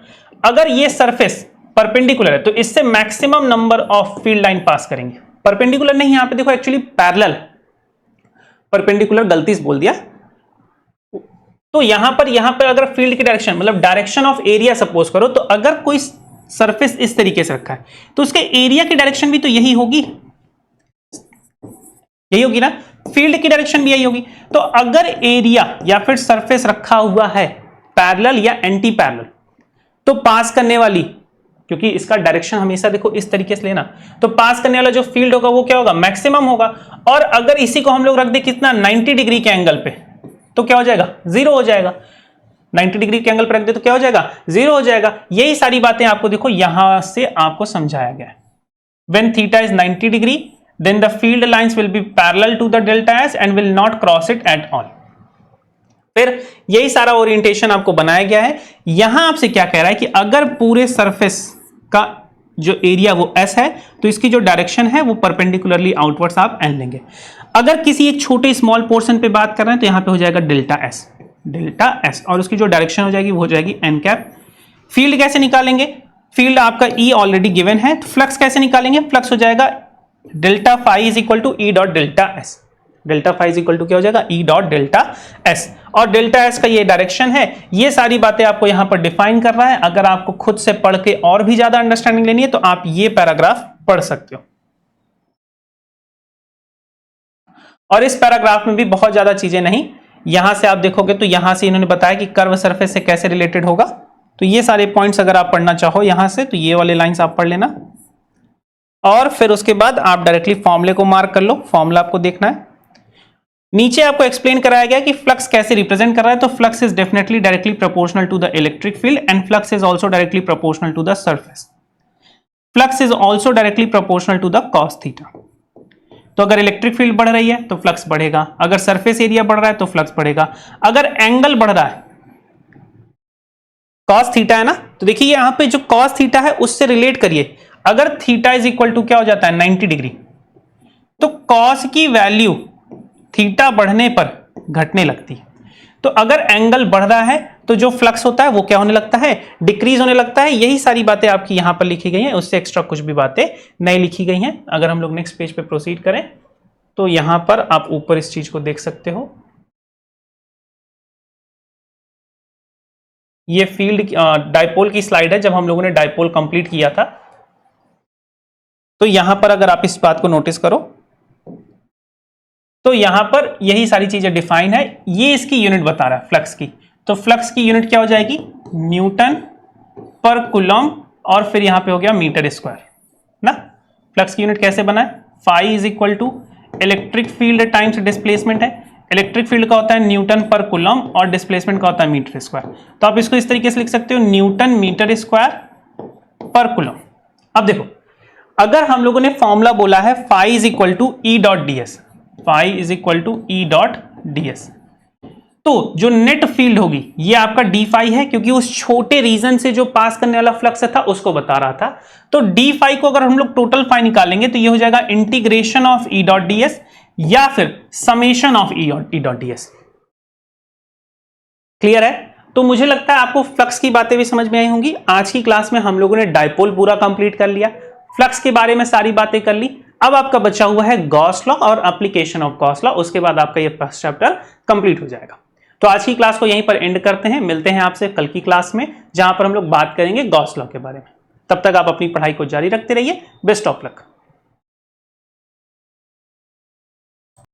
अगर ये सरफेस परपेंडिकुलर है तो इससे maximum number of field line pass करेंगे। परपेंडिकुलर नहीं, यहां पे देखो एक्चुअली पैरेलल, परपेंडिकुलर गलती से बोल दिया। तो यहां पर अगर फील्ड की डायरेक्शन मतलब डायरेक्शन ऑफ एरिया सपोज करो, तो अगर कोई सरफेस इस तरीके से रखा है तो उसके एरिया की डायरेक्शन भी तो यही होगी ना, फील्ड की डायरेक्शन भी यही होगी। तो अगर एरिया या फिर सरफेस रखा हुआ है पैरेलल या एंटी पैरेलल, तो पास करने वाली, क्योंकि इसका डायरेक्शन हमेशा देखो इस तरीके से लेना, तो पास करने वाला जो फील्ड होगा वो क्या होगा, मैक्सिमम होगा। और अगर इसी को हम लोग रख दे कितना, 90 डिग्री के एंगल पे, तो क्या हो जाएगा, 0 हो जाएगा। 90 डिग्री के एंगल पर रख दे तो क्या हो जाएगा, 0 हो जाएगा। यही सारी बातें आपको देखो यहां से आपको समझाया गया है। When theta is 90 degree, then the field lines will be parallel to the delta S and will not cross it at all. फिर यही सारा ओरिएंटेशन आपको बनाया गया है। यहां आपसे क्या कह रहा है कि अगर पूरे सरफेस का जो एरिया वो s है तो इसकी जो डायरेक्शन है वो परपेंडिकुलरली आउटवर्ड्स आप n लेंगे। अगर किसी एक छोटे स्मॉल पोर्शन पे बात कर रहे हैं तो यहां पे हो जाएगा डेल्टा s और उसकी जो डायरेक्शन हो जाएगी वो हो जाएगी n कैप। फील्ड कैसे निकालेंगे? फील्ड आपका E ऑलरेडी गिवन है। तो फ्लक्स कैसे निकालेंगे? फ्लक्स हो जाएगा delta phi is equal to E dot delta S. Delta phi is equal to क्या हो जाएगा? E dot delta S. और डेल्टा एस का ये डायरेक्शन है। ये सारी बातें आपको यहां पर डिफाइन कर रहा है। अगर आपको खुद से पढ़ के और भी ज्यादा अंडरस्टैंडिंग लेनी है तो आप ये पैराग्राफ पढ़ सकते हो। और इस पैराग्राफ में भी बहुत ज्यादा चीजें नहीं, यहां से आप देखोगे तो यहां से इन्होंने बताया कि कर्व सरफेस से कैसे रिलेटेड होगा। तो ये सारे पॉइंट्स अगर आप पढ़ना चाहो यहां से तो ये वाले लाइंस आप पढ़ लेना और फिर उसके बाद आप डायरेक्टली फॉर्मूले को मार्क कर लो। फॉर्मूला आपको देखना है। नीचे आपको एक्सप्लेन कराया गया कि फ्लक्स कैसे रिप्रेजेंट कर रहा है। तो flux is definitely directly proportional to the electric field and flux is also directly proportional to the surface. Flux is also directly proportional to the cos theta. तो अगर इलेक्ट्रिक फील्ड बढ़ रही है तो फ्लक्स बढ़ेगा, अगर सरफेस एरिया बढ़ रहा है तो फ्लक्स बढ़ेगा। अगर एंगल बढ़ रहा है, कॉस थीटा है ना, तो देखिए यहां पे जो कॉस थीटा है उससे रिलेट करिए। अगर थीटा इज इक्वल टू क्या हो जाता है? 90 डिग्री, तो कॉस की वैल्यू थीटा बढ़ने पर घटने लगती है। तो अगर एंगल बढ़ रहा है तो जो फ्लक्स होता है वो क्या होने लगता है? डिक्रीज होने लगता है। यही सारी बातें आपकी यहां पर लिखी गई हैं, उससे एक्स्ट्रा कुछ भी बातें नहीं लिखी गई हैं। अगर हम लोग नेक्स्ट पेज पे प्रोसीड करें तो यहां पर आप ऊपर इस चीज को देख सकते हो। ये फील्ड डाइपोल की स्लाइड है, जब हम लोगों ने डाइपोल कंप्लीट किया था। तो यहां पर अगर आप इस बात को नोटिस करो तो यहां पर यही सारी चीजें डिफाइन है। ये इसकी यूनिट बता रहा है फ्लक्स की। तो फ्लक्स की यूनिट क्या हो जाएगी? न्यूटन पर कूलम और फिर यहां पे हो गया मीटर स्क्वायर ना। फ्लक्स की यूनिट कैसे बना है? Phi is equal to electric field times displacement है। इलेक्ट्रिक फील्ड का होता है न्यूटन पर कूलम और डिस्प्लेसमेंट का होता है मीटर स्क्वायर। तो आप इसको इस तरीके से लिख सकते हो, न्यूटन मीटर स्क्वायर पर कूलम। अब देखो, अगर हम लोगों ने फॉर्मूला बोला है phi is equal to E dot D S, phi is equal to E dot D S, तो जो नेट फील्ड होगी ये आपका डी फाई है, क्योंकि उस छोटे रीजन से जो पास करने वाला फ्लक्स था उसको बता रहा था। तो डी फाई को अगर हम लोग टोटल फाई निकालेंगे तो ये हो जाएगा integration of E dot D S या फिर summation of E dot D S. Clear है? तो मुझे लगता है आपको फ्लक्स की बातें भी समझ में आई होंगी। आज की क्लास में हम लोगों ने डाइपोल पूरा कंप्लीट कर लिया, फ्लक्स के बारे में सारी बातें कर ली। अब आपका बचा हुआ है गॉस लॉ और एप्लीकेशन ऑफ गॉस लॉ। उसके बाद आपका ये फर्स्ट चैप्टर कंप्लीट हो जाएगा। तो आज की क्लास को यहीं पर एंड करते हैं। मिलते हैं आपसे कल की क्लास में, जहां पर हम लोग बात करेंगे गॉस लॉ के बारे में। तब तक आप अपनी पढ़ाई को जारी रखते रहिए। Best of luck.